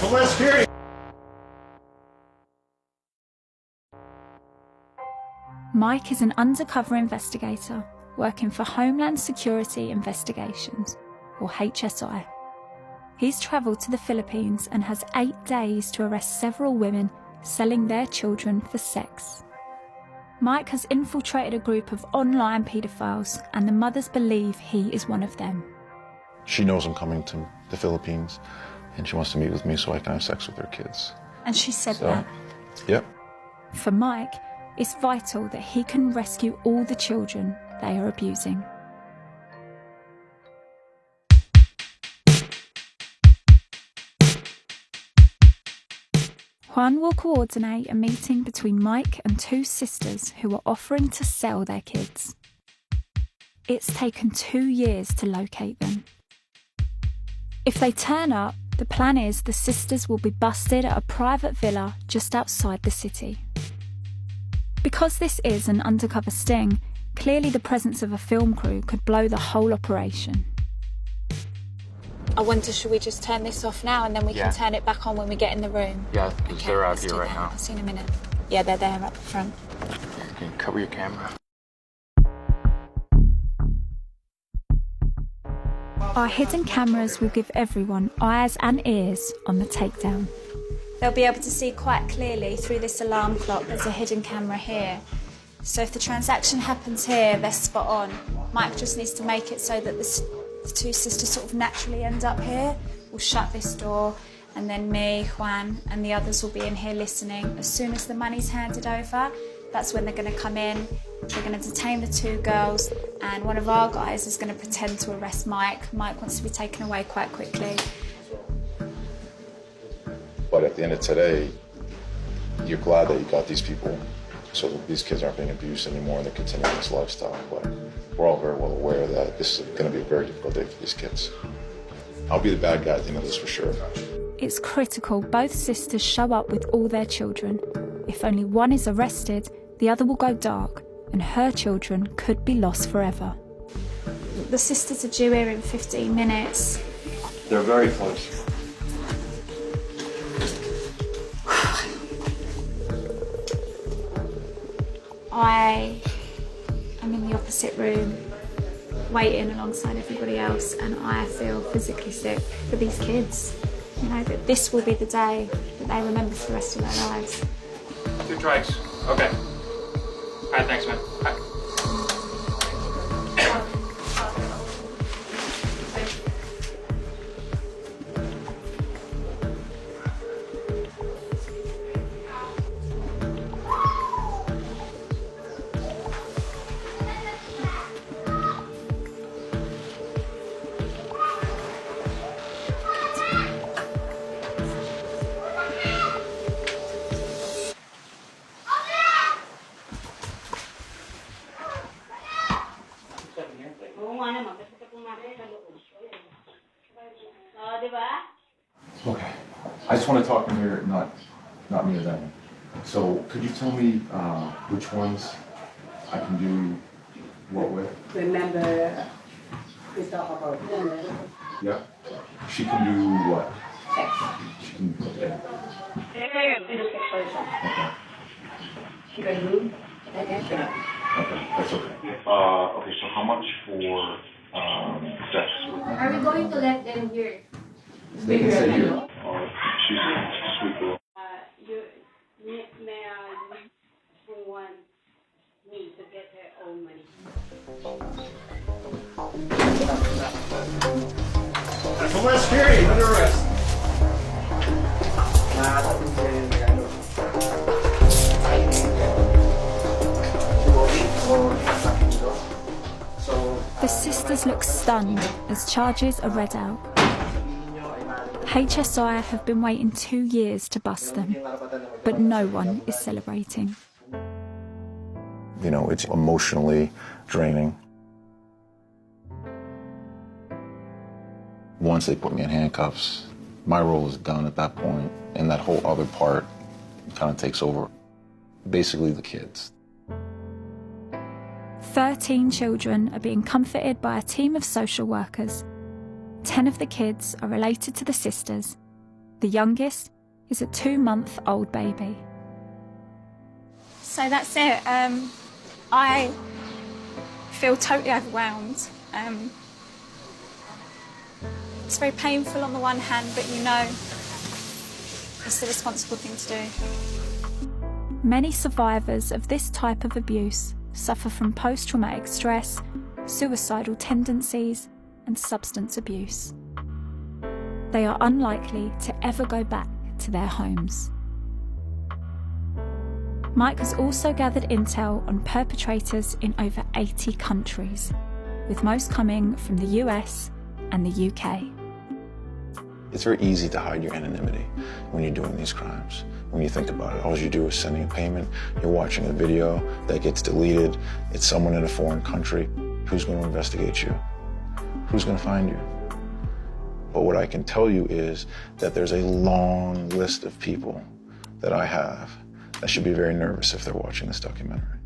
Homeland Security. Mike is an undercover investigator working for Homeland Security Investigations, or HSI. He's travelled to the Philippines and has 8 days to arrest several women selling their children for sex. Mike has infiltrated a group of online paedophiles, and the mothers believe he is one of them. She knows I'm coming to the Philippines, and she wants to meet with me so I can have sex with her kids. And she said that. Yep. For Mike, it's vital that he can rescue all the children they are abusing. Juan will coordinate a meeting between Mike and 2 sisters who are offering to sell their kids. It's taken 2 years to locate them. If they turn up, the plan is the sisters will be busted at a private villa just outside the city. Because this is an undercover sting, clearly the presence of a film crew could blow the whole operation. I wonder, should we just turn this off now and then we can turn it back on when we get in the room? Yeah, because they're out here right now. I'll see you in a minute. Yeah, they're there up front. Can you cover your camera? Our hidden cameras will give everyone eyes and ears on the takedown. They'll be able to see quite clearly through this alarm clock. There's a hidden camera here. So if the transaction happens here, they're spot on. Mike just needs to make it so that the 2 sisters sort of naturally end up here. We'll shut this door, and then me, Juan, and the others will be in here listening. As soon as the money's handed over, that's when they're going to come in. They're going to detain the 2 girls, and one of our guys is going to pretend to arrest Mike. Mike wants to be taken away quite quickly. But at the end of today, you're glad that you got these people so that these kids aren't being abused anymore and they're continuing this lifestyle. But we're all very well aware that this is going to be a very difficult day for these kids. I'll be the bad guy at the end of this for sure. It's critical both sisters show up with all their children. If only one is arrested, the other will go dark, and her children could be lost forever. The sisters are due here in 15 minutes. They're very close. I'm in the opposite room, waiting alongside everybody else, and I feel physically sick for these kids. You know, that this will be the day that they remember for the rest of their lives. 2 tries. Okay. All right, thanks, man. Bye. Okay. I just want to talk in here, not me or them. So could you tell me which ones I can do what with? Remember, we talk about dinner. Yeah. She can do what? Sex. She can. Yeah. Okay. She can do. Okay. Okay. That's okay. Okay. So how much for sex? Are we going to let them hear? They can say here. She's sweet girl. Want me to get her own money. Homeland Security, under arrest. The sisters look stunned as charges are read out. HSI have been waiting 2 years to bust them, but no one is celebrating. You know, it's emotionally draining. Once they put me in handcuffs, my role is done at that point, and that whole other part kind of takes over. Basically, the kids. 13 children are being comforted by a team of social workers. 10 of the kids are related to the sisters, The youngest is a 2-month-old baby. So that's it. I feel totally overwhelmed. It's very painful on the one hand, but you know it's the responsible thing to do. Many survivors of this type of abuse suffer from post-traumatic stress, suicidal tendencies, and substance abuse. They are unlikely to ever go back to their homes. Mike has also gathered intel on perpetrators in over 80 countries, with most coming from the US and the UK. It's very easy to hide your anonymity when you're doing these crimes. When you think about it, all you do is sending a payment, you're watching a video that gets deleted, it's someone in a foreign country. Who's going to investigate you? Who's going to find you? But what I can tell you is that there's a long list of people that I have that should be very nervous if they're watching this documentary.